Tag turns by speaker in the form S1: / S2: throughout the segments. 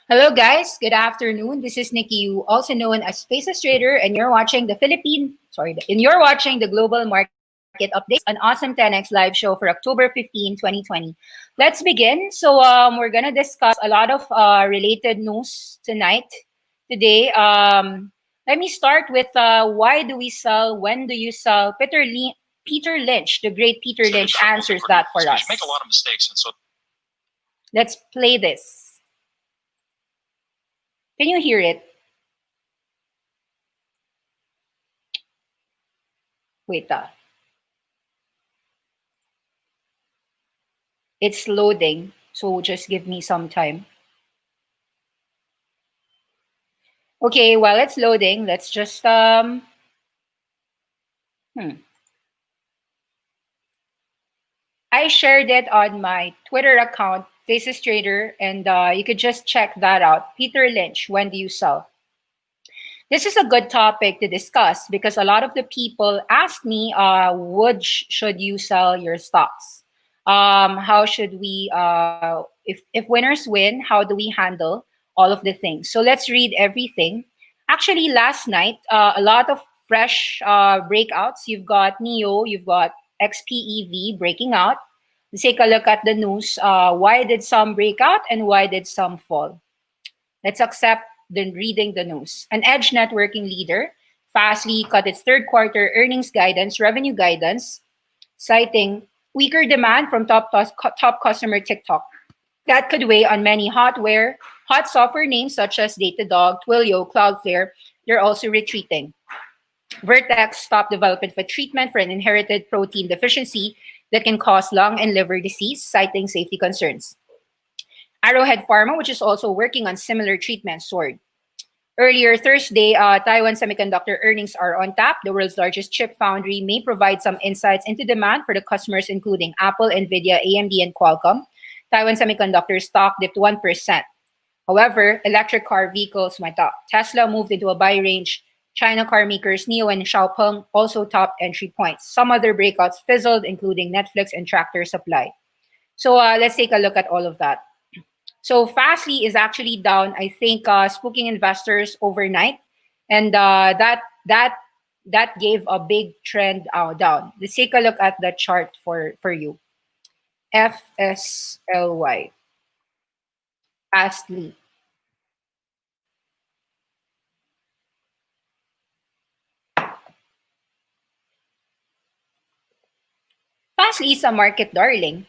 S1: Hello, guys. Good afternoon. This is Nikki, also known as Faces Trader, and you're watching the Global Market Updates, an awesome 10x live show for October 15, 2020. Let's begin. We're gonna discuss a lot of related news tonight. Today, let me start with why do we sell? When do you sell? Peter Lynch, the great Peter Lynch, answers that for us.
S2: You make a lot of mistakes, and so
S1: Let's play this. Can you hear it? Wait, it's loading, so just give me some time. Okay, while it's loading, let's just I shared it on my Twitter account, Faces Trader, and you could just check that out. Peter Lynch, when do you sell? This is a good topic to discuss because a lot of the people ask me, should you sell your stocks? How should we, if winners win, how do we handle all of the things? So let's read everything. Actually, last night, a lot of fresh breakouts. You've got NIO, you've got XPEV breaking out. Let's take a look at the news. Why did some break out and why did some fall? Let's accept the reading the news. An edge networking leader, Fastly, cut its third quarter earnings guidance, revenue guidance, citing weaker demand from top customer TikTok. That could weigh on many hot software names such as Datadog, Twilio, Cloudflare. They're also retreating. Vertex stopped development of a treatment for an inherited protein deficiency that can cause lung and liver disease, citing safety concerns. Arrowhead Pharma, which is also working on similar treatments, soared. Earlier Thursday, Taiwan Semiconductor earnings are on tap. The world's largest chip foundry may provide some insights into demand for the customers, including Apple, Nvidia, AMD, and Qualcomm. Taiwan Semiconductor stock dipped 1%. However, electric car vehicles went up. Tesla moved into a buy range. China car makers NIO and Xiaopeng also topped entry points. Some other breakouts fizzled, including Netflix and Tractor Supply. So let's take a look at all of that. So Fastly is actually down, I think, spooking investors overnight, and that gave a big trend down. Let's take a look at the chart for you. FSLY, Fastly. Fastly is a market darling.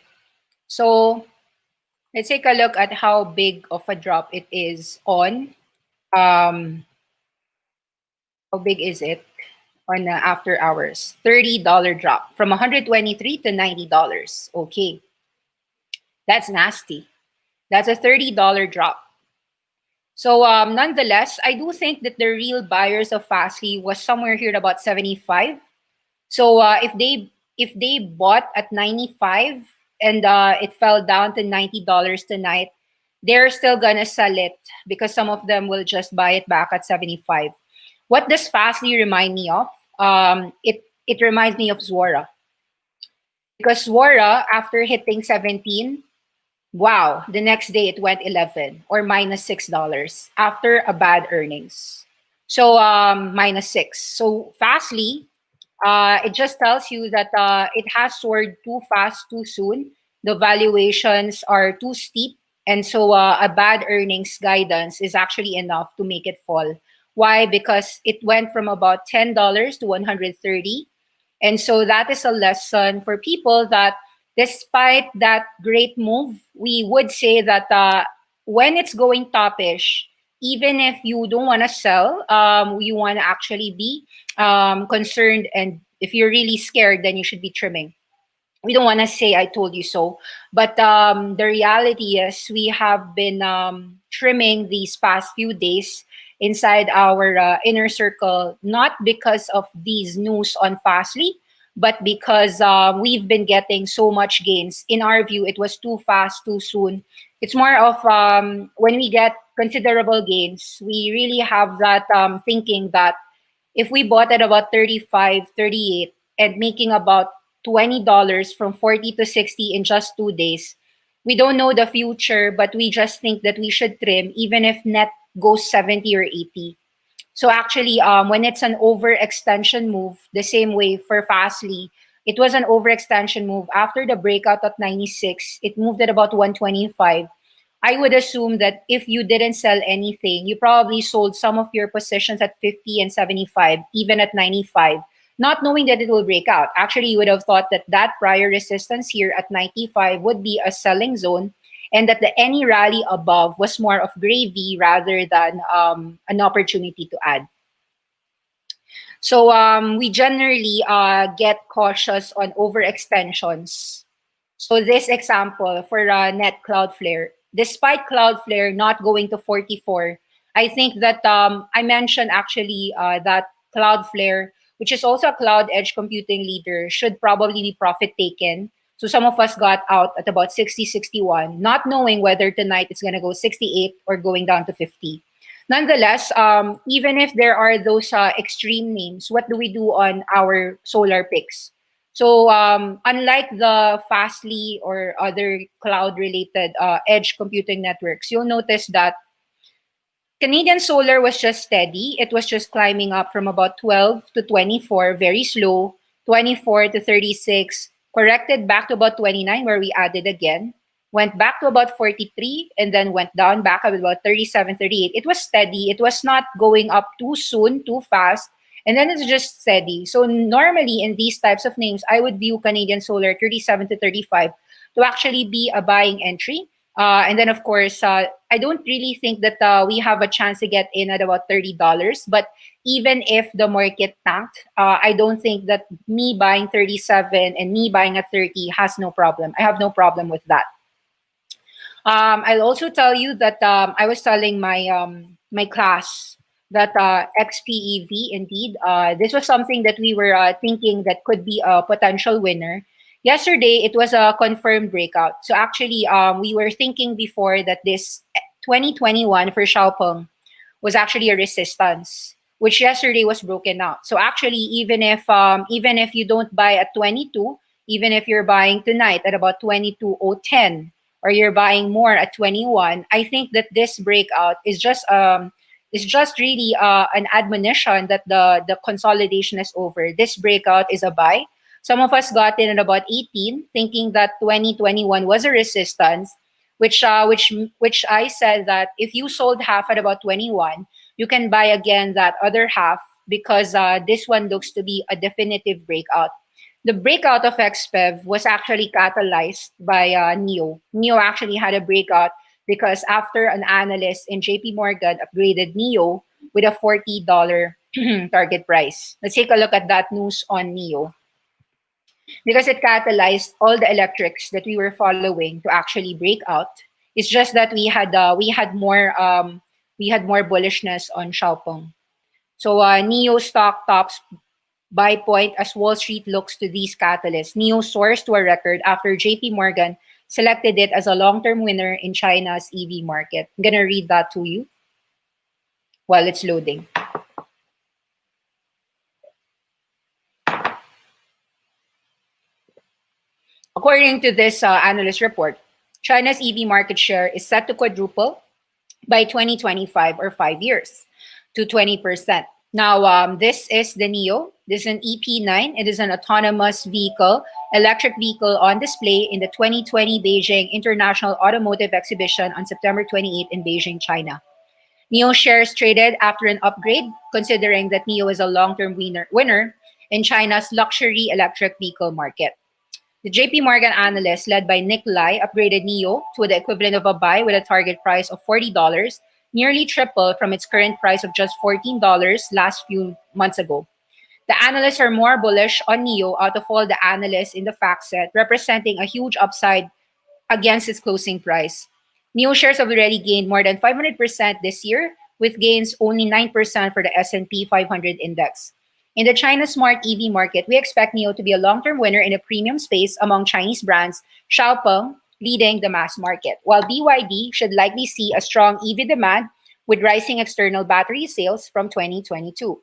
S1: So let's take a look at how big of a drop it is on. How big is it on after hours? $30 drop from 123 to $90. Okay, that's nasty. That's a $30 drop. So nonetheless, I do think that the real buyers of Fastly was somewhere here at about 75. So if they bought at 95 and it fell down to $90 tonight, they're still gonna sell it because some of them will just buy it back at 75. What does Fastly remind me of? It reminds me of Zuora. Because Zuora, after hitting 17, wow, the next day it went 11 or minus $6 after a bad earnings. So minus 6. So Fastly, it just tells you that it has soared too fast, too soon. The valuations are too steep. And so a bad earnings guidance is actually enough to make it fall. Why? Because it went from about $10 to 130. And so that is a lesson for people that despite that great move, we would say that when it's going topish, even if you don't want to sell, you want to actually be concerned. And if you're really scared, then you should be trimming. We don't want to say I told you so, but the reality is we have been trimming these past few days inside our inner circle, not because of these news on Fastly, but because we've been getting so much gains. In our view, it was too fast, too soon. It's more of when we get considerable gains, we really have that thinking that if we bought at about 35, 38, and making about $20 from 40 to 60 in just 2 days, We don't know the future, but we just think that we should trim even if net goes 70 or 80. So actually, when it's an overextension move, the same way for Fastly, it was an overextension move. After the breakout at 96, it moved at about 125. I would assume that if you didn't sell anything, you probably sold some of your positions at 50 and 75, even at 95, not knowing that it will break out. Actually, you would have thought that that prior resistance here at 95 would be a selling zone, and that the any rally above was more of gravy rather than an opportunity to add. So we generally get cautious on overextensions. So this example for net Cloudflare, despite Cloudflare not going to 44, I think that I mentioned actually that Cloudflare, which is also a cloud edge computing leader, should probably be profit taken. So some of us got out at about 60, 61, not knowing whether tonight it's going to go 68 or going down to 50. Nonetheless, even if there are those extreme names, what do we do on our solar picks? So unlike the Fastly or other cloud-related edge computing networks, you'll notice that Canadian Solar was just steady. It was just climbing up from about 12 to 24, very slow, 24 to 36, corrected back to about 29 where we added again, went back to about 43, and then went down back at about 37, 38. It was steady. It was not going up too soon, too fast, and then it's just steady. So normally in these types of names, I would view Canadian Solar 37 to 35 to actually be a buying entry. And then, of course, I don't really think that we have a chance to get in at about $30. But even if the market tanked, I don't think that me buying 37 and me buying at 30 has no problem. I have no problem with that. I'll also tell you that I was telling my class that XPEV, indeed, this was something that we were thinking that could be a potential winner. Yesterday, it was a confirmed breakout. So actually, we were thinking before that this 2021 for Xiaopeng was actually a resistance, which yesterday was broken out. So actually, even if you don't buy at 22, even if you're buying tonight at about 22.010, or you're buying more at 21, I think that this breakout is just really an admonition that the consolidation is over. This breakout is a buy. Some of us got in at about 18, thinking that 2021 was a resistance, which I said that if you sold half at about 21, you can buy again that other half because this one looks to be a definitive breakout. The breakout of XPEV was actually catalyzed by NIO. NIO actually had a breakout because after an analyst in JPMorgan upgraded NIO with a $40 target price. Let's take a look at that news on NIO. Because it catalyzed all the electrics that we were following to actually break out. It's just that we had more bullishness on Xiaopeng. So NIO stock tops buy point as Wall Street looks to these catalysts. NIO soars to a record after JPMorgan selected it as a long-term winner in China's EV market. I'm gonna read that to you while it's loading. According to this analyst report, China's EV market share is set to quadruple by 2025 or 5 years to 20%. Now, this is the NIO. This is an EP9. It is an autonomous vehicle, electric vehicle on display in the 2020 Beijing International Automotive Exhibition on September 28 in Beijing, China. NIO shares traded after an upgrade, considering that NIO is a long-term winner in China's luxury electric vehicle market. The JPMorgan analyst, led by Nikki, upgraded NIO to the equivalent of a buy with a target price of $40, nearly triple from its current price of just $14 last few months ago. The analysts are more bullish on NIO out of all the analysts in the fact set, representing a huge upside against its closing price. NIO shares have already gained more than 500% this year, with gains only 9% for the S&P 500 index. In the China smart EV market, we expect NIO to be a long-term winner in a premium space among Chinese brands, Xiaopeng leading the mass market, while BYD should likely see a strong EV demand with rising external battery sales from 2022.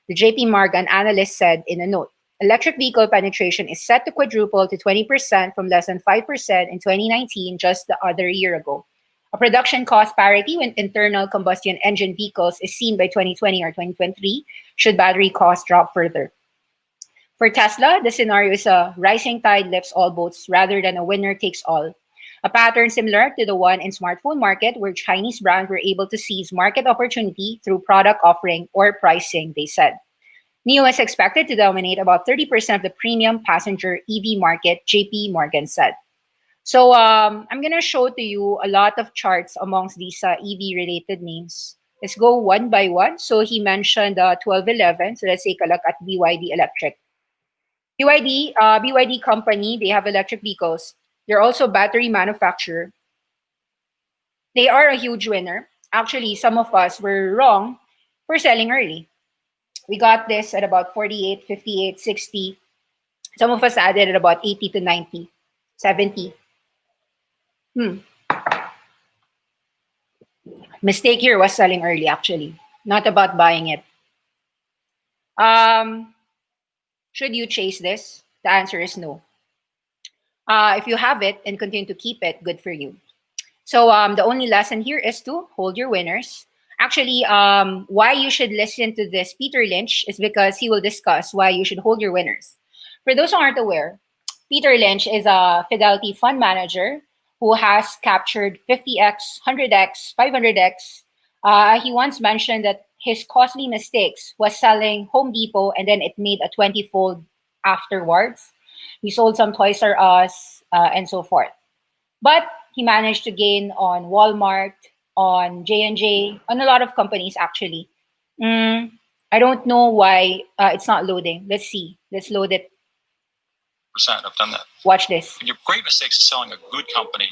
S1: The JP Morgan analyst said in a note. Electric vehicle penetration is set to quadruple to 20% from less than 5% in 2019, just the other year ago. A production cost parity with internal combustion engine vehicles is seen by 2020 or 2023 should battery costs drop further. For Tesla, the scenario is a rising tide lifts all boats rather than a winner takes all. A pattern similar to the one in smartphone market where Chinese brands were able to seize market opportunity through product offering or pricing, they said. NIO is expected to dominate about 30% of the premium passenger EV market, JPMorgan said. So I'm going to show to you a lot of charts amongst these EV-related names. Let's go one by one. So he mentioned 1211. So let's take a look at BYD Electric. BYD company, they have electric vehicles. They're also battery manufacturer. They are a huge winner. Actually, some of us were wrong for selling early. We got this at about 48, 58, 60. Some of us added at about 80 to 90, 70. Mistake here was selling early, actually, not about buying it. Should you chase this? The answer is no. If you have it and continue to keep it, good for you. So the only lesson here is to hold your winners. Actually, why you should listen to this Peter Lynch is because he will discuss why you should hold your winners. For those who aren't aware, Peter Lynch is a Fidelity fund manager who has captured 50x, 100x, 500x. He once mentioned that his costly mistakes was selling Home Depot and then it made a 20-fold afterwards. He sold some Toys R Us and so forth. But he managed to gain on Walmart, on J&J, on a lot of companies actually. I don't know why it's not loading. Let's see. Let's load it.
S2: I've done that.
S1: Watch this.
S2: Your great mistakes is selling a good company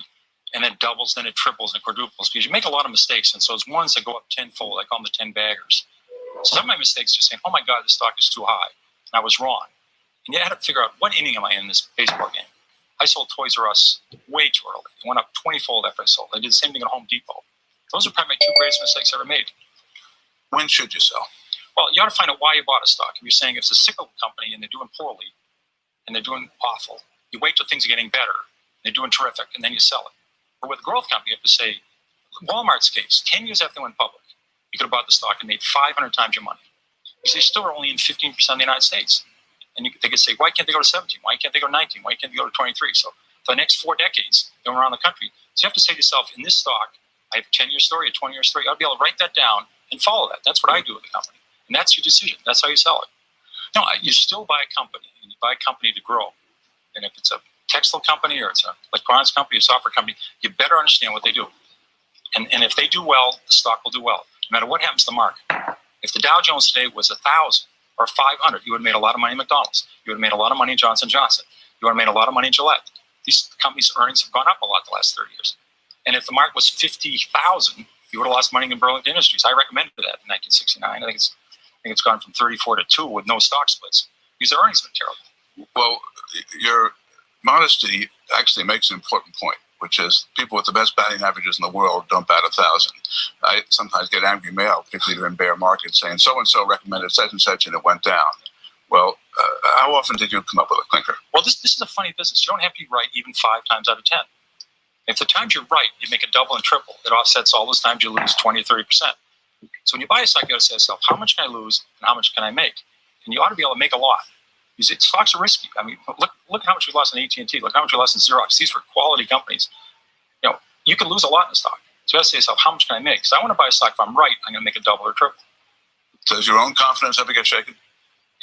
S2: and it doubles, then it triples and quadruples because you make a lot of mistakes. And so it's ones that go up tenfold, like on the 10 baggers. So some of my mistakes are saying, oh my God, the stock is too high. And I was wrong. And you had to figure out what inning am I in this baseball game. I sold Toys R Us way too early. It went up 20-fold after I sold. I did the same thing at Home Depot. Those are probably my two greatest mistakes I ever made.
S3: When should you sell?
S2: Well, you ought to find out why you bought a stock. If you're saying it's a cyclical company and they're doing poorly and they're doing awful, you wait till things are getting better, they're doing terrific, and then you sell it. But with a growth company, you have to say, Walmart's case, 10 years after they went public, you could have bought the stock and made 500 times your money. Because they still are only in 15% of the United States. And they could say, why can't they go to 17? Why can't they go to 19? Why can't they go to 23? So for the next 4 decades, going around the country. So you have to say to yourself, in this stock, I have a 10-year story, a 20-year story. I'll be able to write that down and follow that. That's what I do with the company. And that's your decision. That's how you sell it. No, you still buy a company, and you buy a company to grow. And if it's a textile company or it's a electronics company or software company, you better understand what they do. And if they do well, the stock will do well, no matter what happens to the market. If the Dow Jones today was 1,000 or 500, you would have made a lot of money in McDonald's. You would have made a lot of money in Johnson & Johnson. You would have made a lot of money in Gillette. These companies' earnings have gone up a lot the last 30 years. And if the market was 50,000, you would have lost money in Burlington Industries. I recommended that in 1969. I think it's gone from 34 to 2 with no stock splits. Because the earnings have been terrible.
S3: Well, your modesty actually makes an important point, which is people with the best batting averages in the world don't bat 1,000. I sometimes get angry mail, particularly during bear markets, saying so-and-so recommended such and such and it went down. Well, how often did you come up with a clinker?
S2: Well, this is a funny business. You don't have to be right even 5 times out of 10. If the times you're right, you make a double and triple. It offsets all those times you lose 20 or 30%. So when you buy a stock, you got to say to yourself, how much can I lose and how much can I make? And you ought to be able to make a lot. Because stocks are risky. I mean, look how much we lost in AT&T. Look how much we lost in Xerox. These were quality companies. You know, you can lose a lot in a stock. So you got to say to yourself, how much can I make? Because I want to buy a stock. If I'm right, I'm going to make a double or triple.
S3: Does your own confidence ever get shaken?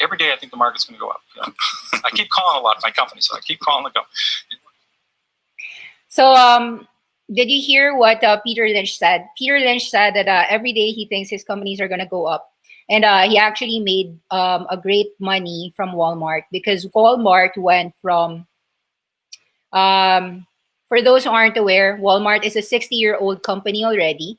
S2: Every day I think the market's going to go up. You know? I keep calling a lot of my companies, so I keep calling the company.
S1: So did you hear what Peter Lynch said? Peter Lynch said that every day he thinks his companies are going to go up. And he actually made a great money from Walmart because Walmart went from, for those who aren't aware, Walmart is a 60-year-old company already.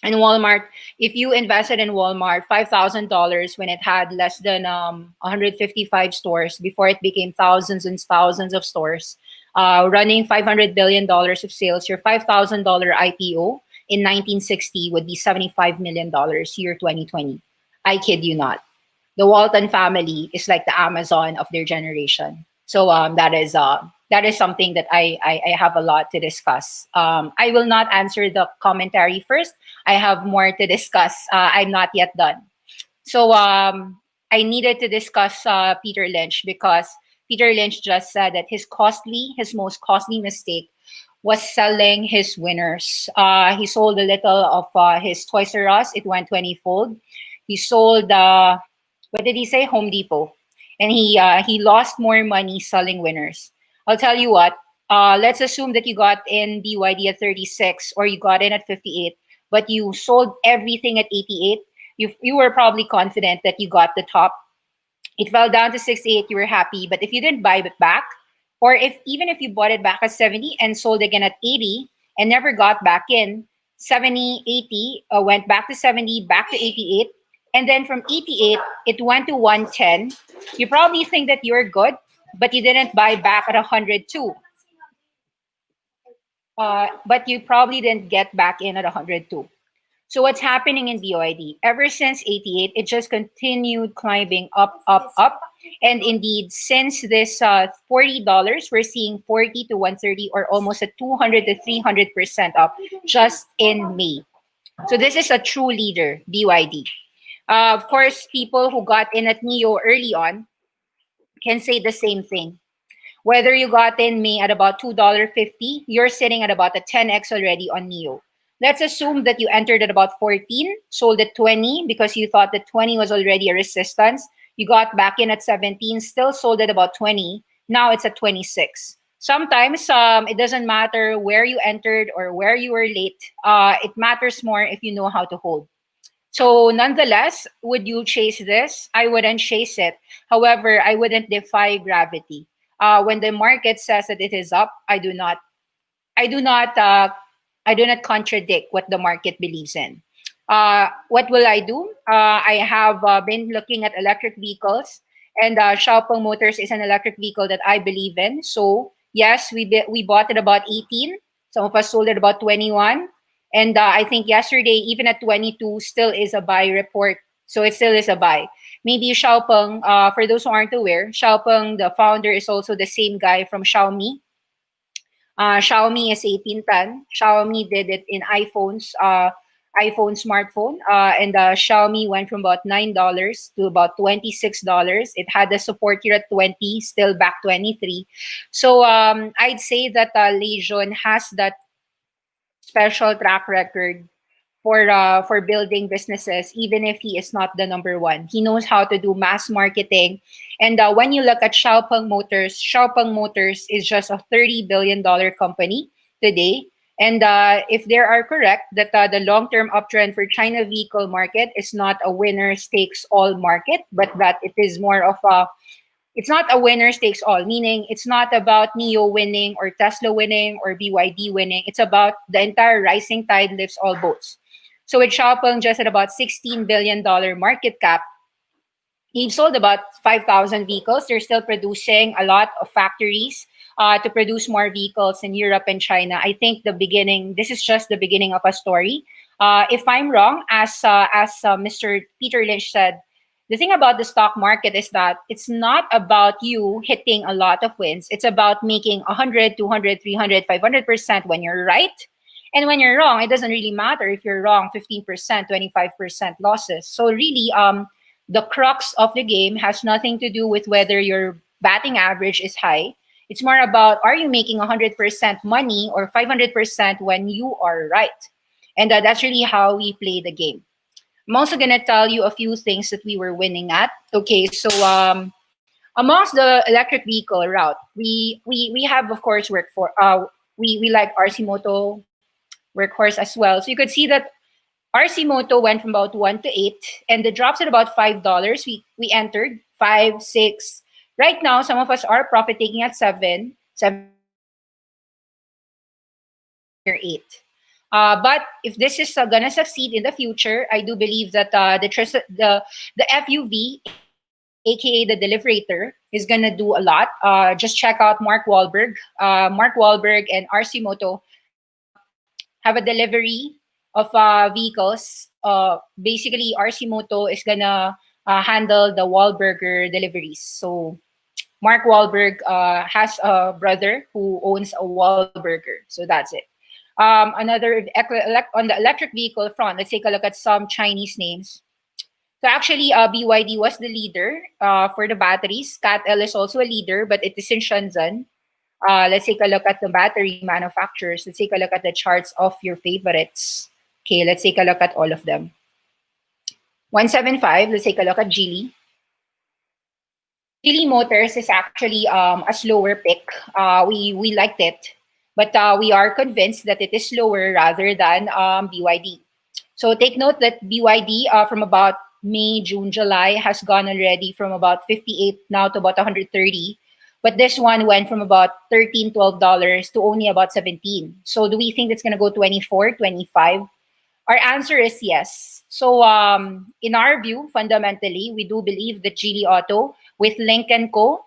S1: And Walmart, if you invested in Walmart $5,000 when it had less than 155 stores before it became thousands and thousands of stores, running $500 billion of sales, your $5,000 IPO in 1960 would be $75 million year 2020. I kid you not. the Walton family is like the Amazon of their generation. So that is something that I have a lot to discuss. I will not answer the commentary first. I have more to discuss. I'm not yet done. So I needed to discuss Peter Lynch because Peter Lynch just said that his most costly mistake was selling his winners. He sold a little of his Toys R Us. It went 20-fold. He sold, what did he say? Home Depot. And he lost more money selling winners. I'll tell you what, let's assume that you got in BYD at 36 or you got in at 58, but you sold everything at 88. You were probably confident that you got the top. It fell down to 68, you were happy. But if you didn't buy it back, or if even if you bought it back at 70 and sold again at 80 and never got back in, 70, 80, went back to 70, back to 88, and then from 88, it went to 110. You probably think that you're good, but you didn't buy back at 102. But you probably didn't get back in at 102. So what's happening in BYD? Ever since 88, it just continued climbing up, up, up. And indeed, since this $40, we're seeing 40 to 130 or almost a 200 to 300% up just in May. So this is a true leader, BYD. Of course, people who got in at NIO early on can say the same thing. Whether you got in May at about $2.50, you're sitting at about a 10x already on NIO. Let's assume that you entered at about 14, sold at 20 because you thought that 20 was already a resistance. You got back in at 17, still sold at about 20. Now it's at 26. Sometimes it doesn't matter where you entered or where you were late. It matters more if you know how to hold. So nonetheless, would you chase this? I wouldn't chase it. However, I wouldn't defy gravity. When the market says that it is up, I do not I do not uh, I do not contradict what the market believes in. What will I do? I have been looking at electric vehicles, and Xiaopeng Motors is an electric vehicle that I believe in. So yes, we bought it about 18. Some of us sold it about 21, and I think yesterday even at 22 still is a buy report. So it still is a buy. Maybe Xiaopeng, for those who aren't aware, Xiaopeng, the founder, is also the same guy from Xiaomi. Xiaomi is 1810. Xiaomi did it in iPhone smartphone, and Xiaomi went from about $9 to about $26. It had the support here at 20, still back 23. So I'd say that Legion has that special track record for building businesses, even if he is not the number one. He knows how to do mass marketing. And when you look at Xiaopeng Motors is just a $30 billion company today. And if they are correct that the long-term uptrend for China vehicle market is not a winner takes all market, but that it is more of a it's not a winner takes all, meaning it's not about NIO winning or Tesla winning or BYD winning. It's about the entire rising tide lifts all boats. So with Xiaopeng just at about $16 billion market cap, he sold about 5,000 vehicles. They're still producing a lot of factories to produce more vehicles in Europe and China. I think this is just the beginning of a story. If I'm wrong, as Mr. Peter Lynch said, the thing about the stock market is that it's not about you hitting a lot of wins. It's about making 100, 200, 300, 500% when you're right. And when you're wrong, it doesn't really matter if you're wrong 15%, 25% losses. So really, the crux of the game has nothing to do with whether your batting average is high. It's more about, are you making 100% money or 500% when you are right? And that's really how we play the game. I'm also going to tell you a few things that we were winning at. Okay, so amongst the electric vehicle route, we have, of course, we like RC Moto Workhorse as well. So you could see that RC Moto went from about 1 to 8, and the drops at about $5. We entered 5, 6. Right now, some of us are profit taking at 7, 8. But if this is gonna succeed in the future, I do believe that the FUV, aka the Deliverator, is gonna do a lot. Just check out Mark Wahlberg. Mark Wahlberg and RC Moto have a delivery of vehicles. Basically, RC Moto is gonna handle the Wahlburger deliveries. So Mark Wahlberg has a brother who owns a Wahlburger. So that's it. On the electric vehicle front, let's take a look at some Chinese names. So actually, BYD was the leader for the batteries. CATL is also a leader, but it is in Shenzhen. Let's take a look at the battery manufacturers. Let's take a look at the charts of your favorites. Okay, let's take a look at all of them. 175, let's take a look at Geely. Geely Motors is actually a slower pick. We liked it, but we are convinced that it is slower rather than BYD. So take note that BYD from about May, June, July has gone already from about 58 now to about 130. But this one went from about $13, $12 to only about 17. So do we think it's going to go 24, 25? Our answer is yes. So in our view, fundamentally, we do believe that Geely Auto with Link & Co.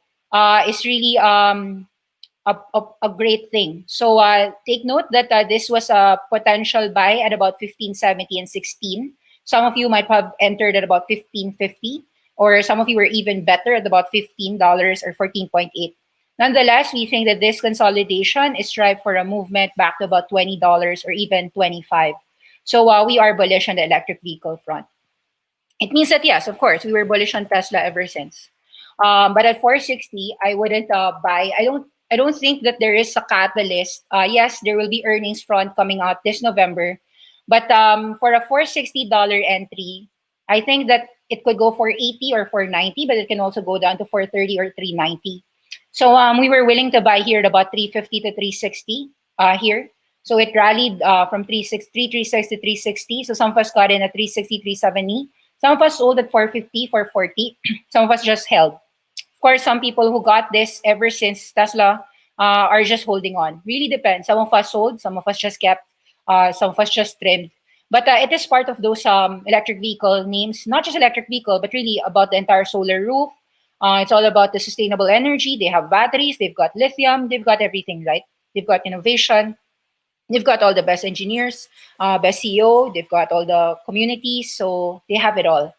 S1: Is really a great thing. So take note that this was a potential buy at about 15.70 and 16. Some of you might have entered at about 15.50, or some of you were even better at about $15 or 14.8. Nonetheless, we think that this consolidation is ripe for a movement back to about $20 or even 25. So we are bullish on the electric vehicle front. It means that yes, of course, we were bullish on Tesla ever since. But at 460, I wouldn't buy. I don't think that there is a catalyst. Yes, there will be earnings front coming out this November, but for a $460 entry, I think that it could go for 80 or 490, but it can also go down to 430 or 390. So we were willing to buy here at about 350 to 360 here. So it rallied from 360 to 360. So some of us got in at 360, 370. Some of us sold at 450, 440. Some of us just held. Of course, some people who got this ever since Tesla are just holding on. Really depends. Some of us sold, some of us just kept, some of us just trimmed. But it is part of those electric vehicle names, not just electric vehicle, but really about the entire solar roof. It's all about the sustainable energy. They have batteries, they've got lithium, they've got everything, right? They've got innovation. They've got all the best engineers, best CEO. They've got all the communities. So they have it all.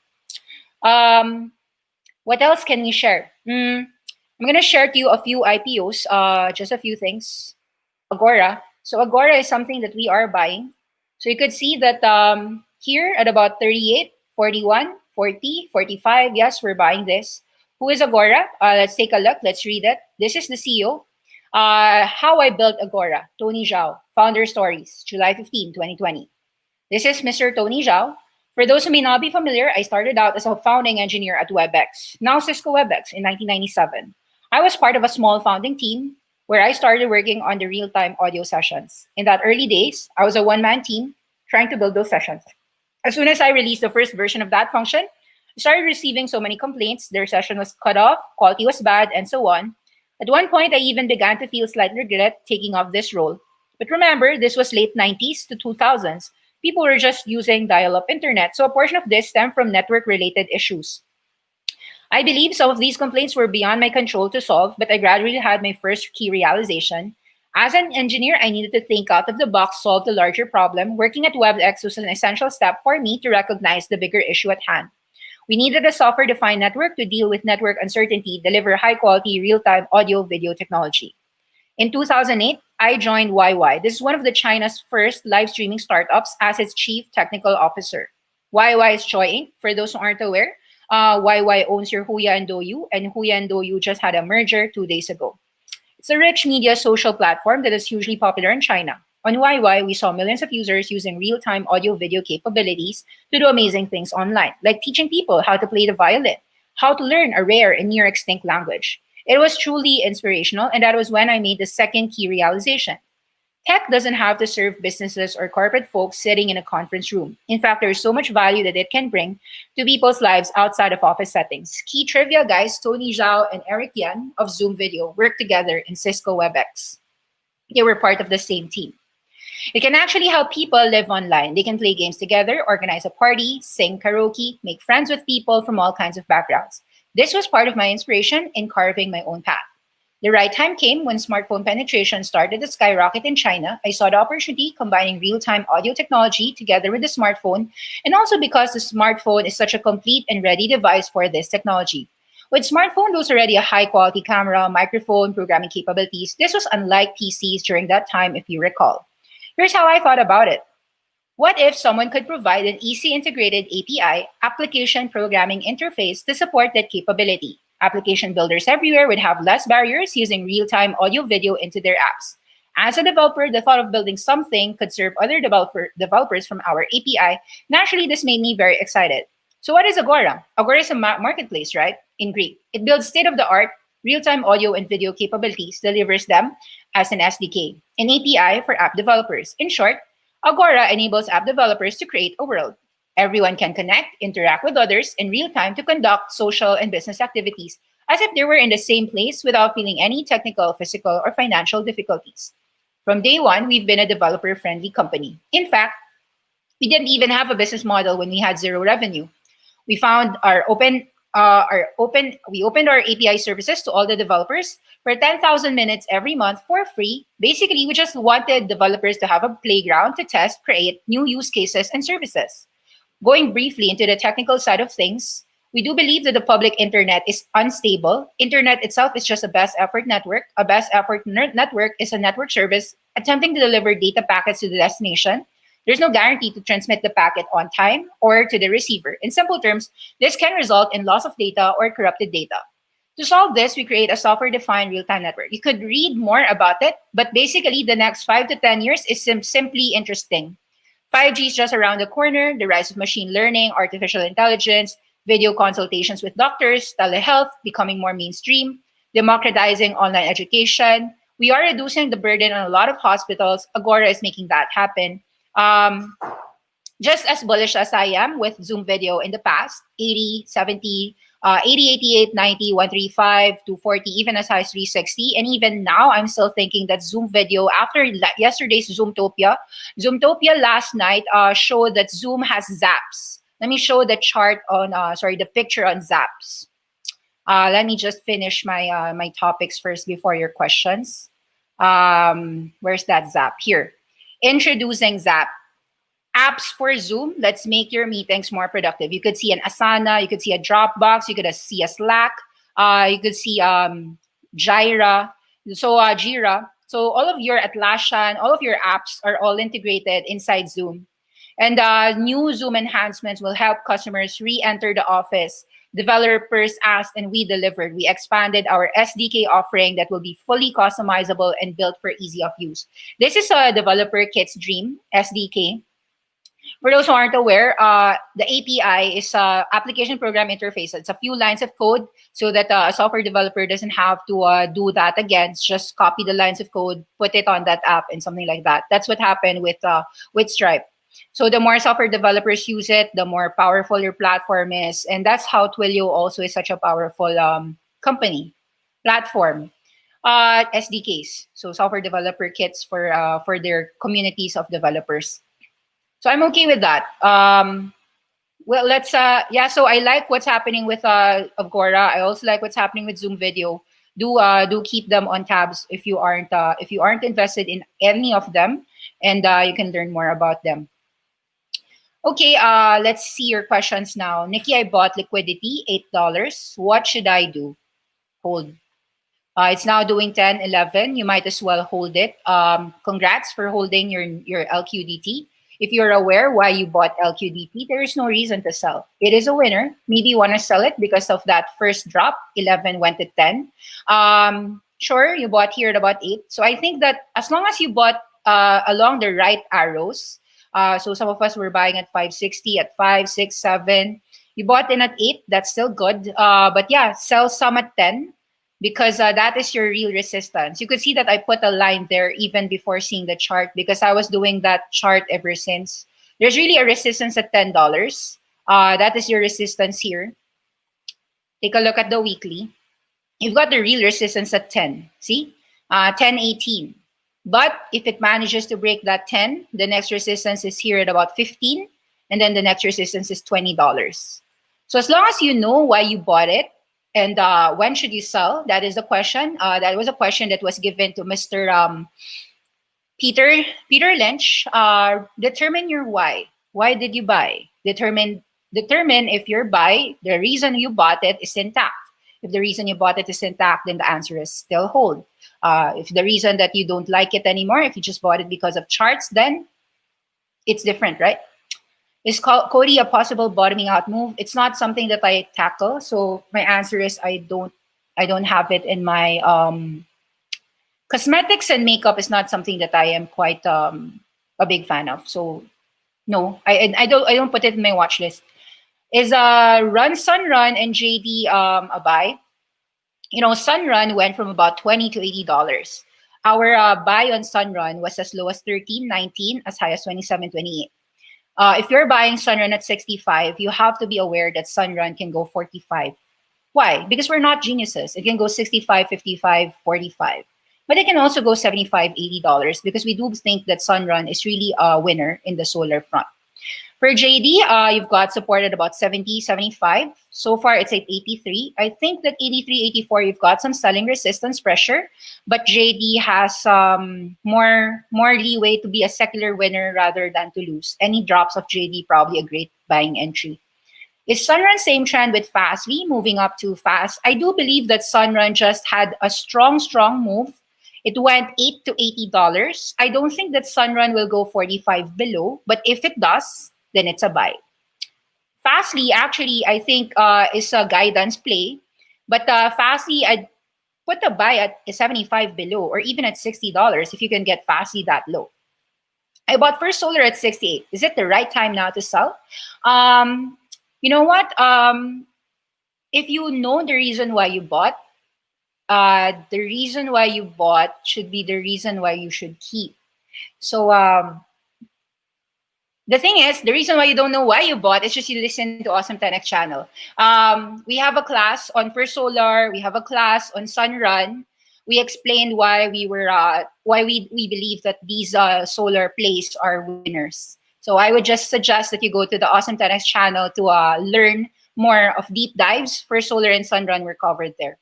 S1: What else can we share? I'm going to share to you a few IPOs, just a few things. Agora. So Agora is something that we are buying. So you could see that here at about 38, 41, 40, 45. Yes, we're buying this. Who is Agora? Let's take a look. Let's read it. This is the CEO. How I built Agora. Tony Zhao. Founder Stories. July 15, 2020. This is Mr. Tony Zhao. For those who may not be familiar, I started out as a founding engineer at WebEx, now Cisco WebEx, in 1997. I was part of a small founding team where I started working on the real-time audio sessions. In that early days, I was a one-man team trying to build those sessions. As soon as I released the first version of that function, I started receiving so many complaints. Their session was cut off, quality was bad, and so on. At one point, I even began to feel slight regret taking up this role. But remember, this was late 90s to 2000s. People were just using dial-up internet, so a portion of this stemmed from network-related issues. I believe some of these complaints were beyond my control to solve, but I gradually had my first key realization. As an engineer, I needed to think out of the box, solve the larger problem. Working at WebEx was an essential step for me to recognize the bigger issue at hand. We needed a software-defined network to deal with network uncertainty, deliver high-quality, real-time audio-video technology. In 2008, I joined YY. This is one of China's first live streaming startups as its chief technical officer. YY is Choi Inc. For those who aren't aware, YY owns your Huya and Douyu, and Huya and Douyu just had a merger 2 days ago. It's a rich media social platform that is hugely popular in China. On YY, we saw millions of users using real-time audio-video capabilities to do amazing things online, like teaching people how to play the violin, how to learn a rare and near-extinct language. It was truly inspirational, and that was when I made the second key realization. Tech doesn't have to serve businesses or corporate folks sitting in a conference room. In fact, there's so much value that it can bring to people's lives outside of office settings. Key trivia, guys, Tony Zhao and Eric Yan of Zoom Video worked together in Cisco WebEx. They were part of the same team. It can actually help people live online. They can play games together, organize a party, sing karaoke, make friends with people from all kinds of backgrounds. This was part of my inspiration in carving my own path. The right time came when smartphone penetration started to skyrocket in China. I saw the opportunity combining real-time audio technology together with the smartphone, and also because the smartphone is such a complete and ready device for this technology. With smartphone, there's already a high-quality camera, microphone, programming capabilities. This was unlike PCs during that time, if you recall. Here's how I thought about it. What if someone could provide an easy integrated API, application programming interface, to support that capability? Application builders everywhere would have less barriers using real-time audio video into their apps. As a developer, the thought of building something could serve other developers from our API. Naturally, this made me very excited. So what is Agora? Agora is a marketplace, right? In Greek. It builds state-of-the-art real-time audio and video capabilities, delivers them as an SDK, an API for app developers. In short, Agora enables app developers to create a world. Everyone can connect, interact with others in real time to conduct social and business activities as if they were in the same place without feeling any technical, physical, or financial difficulties. From day one, we've been a developer-friendly company. In fact, we didn't even have a business model when we had zero revenue. We found we opened our API services to all the developers for 10,000 minutes every month for free. Basically, we just wanted developers to have a playground to test, create new use cases and services. Going briefly into the technical side of things, we do believe that the public internet is unstable. Internet itself is just a best effort network. A best effort network is a network service attempting to deliver data packets to the destination. There's no guarantee to transmit the packet on time or to the receiver. In simple terms, this can result in loss of data or corrupted data. To solve this, we create a software-defined real-time network. You could read more about it, but basically the next 5 to 10 years is simply interesting. 5G is just around the corner, the rise of machine learning, artificial intelligence, video consultations with doctors, telehealth becoming more mainstream, democratizing online education. We are reducing the burden on a lot of hospitals. Agora is making that happen. Just as bullish as I am with Zoom video in the past, 80, 70, 80, 88, 90, 135, 240, even as high as 360. And even now, I'm still thinking that Zoom video, after yesterday's Zoomtopia last night showed that Zoom has zaps. Let me show the chart on, the picture on zaps. Let me just finish my my topics first before your questions. Where's that zap? Here. Introducing Zap. Apps for Zoom. Let's make your meetings more productive. You could see an Asana, you could see a Dropbox, you could see a Slack, you could see Jira. Jira. So all of your Atlassian, all of your apps are all integrated inside Zoom. And new Zoom enhancements will help customers re-enter the office. Developers asked and we delivered. We expanded our SDK offering that will be fully customizable and built for easy of use. This is a developer kit's dream, SDK. For those who aren't aware, the API is an application program interface. It's a few lines of code so that a software developer doesn't have to do that again. It's just copy the lines of code, put it on that app and something like that. That's what happened with Stripe. So the more software developers use it, the more powerful your platform is. And that's how Twilio also is such a powerful platform. SDKs, so software developer kits for their communities of developers. So I'm okay with that. Well, let's, so I like what's happening with Agora. I also like what's happening with Zoom Video. Do keep them on tabs if you aren't invested in any of them, and you can learn more about them. Okay, let's see your questions now. Nikki, I bought liquidity, $8. What should I do? Hold. It's now doing 10, 11. You might as well hold it. Congrats for holding your LQDT. If you're aware why you bought LQDT, there is no reason to sell. It is a winner. Maybe you want to sell it because of that first drop. 11 went to 10. Sure, you bought here at about 8. So I think that as long as you bought along the right arrows, so some of us were buying at 560, at 5, 6, 7. You bought in at 8. That's still good. But yeah, sell some at 10 because that is your real resistance. You could see that I put a line there even before seeing the chart because I was doing that chart ever since. There's really a resistance at $10. That is your resistance here. Take a look at the weekly. You've got the real resistance at 10. See? 10, 18. But if it manages to break that 10, the next resistance is here at about 15. And then the next resistance is $20. So as long as you know why you bought it, And when should you sell? That is the question. That was a question that was given to Mr. Peter Lynch. Determine your why. Why did you buy? Determine if your buy, the reason you bought it is intact. If the reason you bought it is intact, then the answer is still hold. If the reason that you don't like it anymore, if you just bought it because of charts, then it's different, right? Is Cody a possible bottoming out move? It's not something that I tackle. So my answer is I don't have it in my cosmetics and makeup is not something that I am quite a big fan of. So no, I don't put it in my watch list. Is Sunrun and JD a buy? You know, Sunrun went from about $20 to $80. Our buy on Sunrun was as low as 13, 19, as high as 27, 28. If you're buying Sunrun at 65, you have to be aware that Sunrun can go 45. Why? Because we're not geniuses. It can go 65, 55, 45. But it can also go 75, $80 because we do think that Sunrun is really a winner in the solar front. For JD, you've got support at about 70, 75. So far, it's at 83. I think that 83, 84, you've got some selling resistance pressure, but JD has more leeway to be a secular winner rather than to lose. Any drops of JD, probably a great buying entry. Is Sunrun same trend with Fastly moving up to fast? I do believe that Sunrun just had a strong move. It went $8 to $80. I don't think that Sunrun will go 45 below, but if it does, then it's a buy. Fastly, actually, I think is a guidance play. But Fastly, I'd put a buy at 75 below or even at $60 if you can get Fastly that low. I bought First Solar at 68. Is it the right time now to sell? You know what? If you know the reason why you bought, the reason why you bought should be the reason why you should keep. So the thing is, the reason why you don't know why you bought is just you listen to Awesome 10X channel. We have a class on First Solar. We have a class on Sunrun. We explained why we believe that these solar plays are winners. So I would just suggest that you go to the Awesome 10X channel to learn more of deep dives. First Solar and Sunrun were covered there.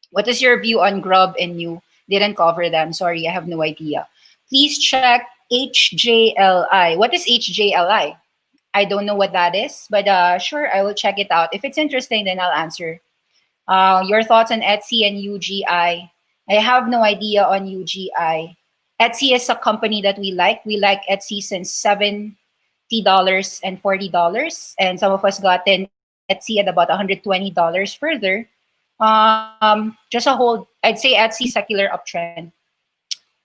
S1: What is your view on Grub and NIO? Didn't cover them. Sorry, I have no idea. Please check HJLI. What is HJLI? I don't know what that is, but sure, I will check it out. If it's interesting, then I'll answer. Your thoughts on Etsy and UGI? I have no idea on UGI. Etsy is a company that we like. We like Etsy since $70 and $40, and some of us gotten Etsy at about $120 further. Just a whole, I'd say Etsy secular uptrend.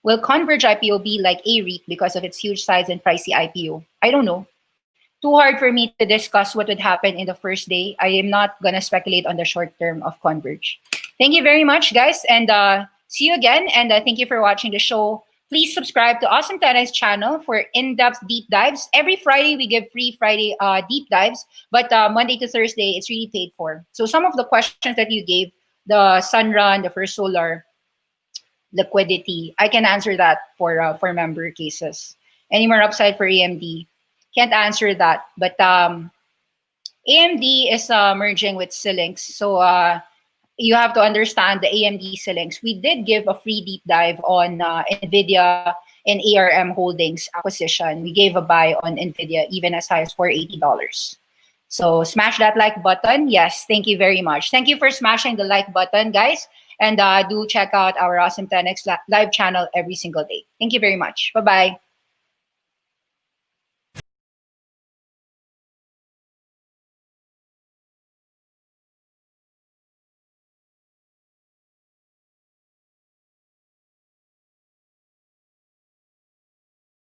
S1: Will Converge IPO be like a REIT because of its huge size and pricey IPO? I don't know. Too hard for me to discuss what would happen in the first day. I am not going to speculate on the short term of Converge. Thank you very much, guys, and see you again. And thank you for watching the show. Please subscribe to Awesome 10X channel for in-depth deep dives. Every Friday, we give free Friday deep dives, but Monday to Thursday, it's really paid for. So some of the questions that you gave, the Sunrun, the First Solar, liquidity, I can answer that for member cases. Any more upside for AMD? Can't answer that, but AMD is merging with Xilinx, so you have to understand the AMD Xilinx. We did give a free deep dive on NVIDIA and ARM Holdings acquisition. We gave a buy on NVIDIA even as high as $480. So smash that like button. Yes, thank you very much. Thank you for smashing the like button, guys. And do check out our Awesome 10X live channel every single day. Thank you very much. Bye-bye.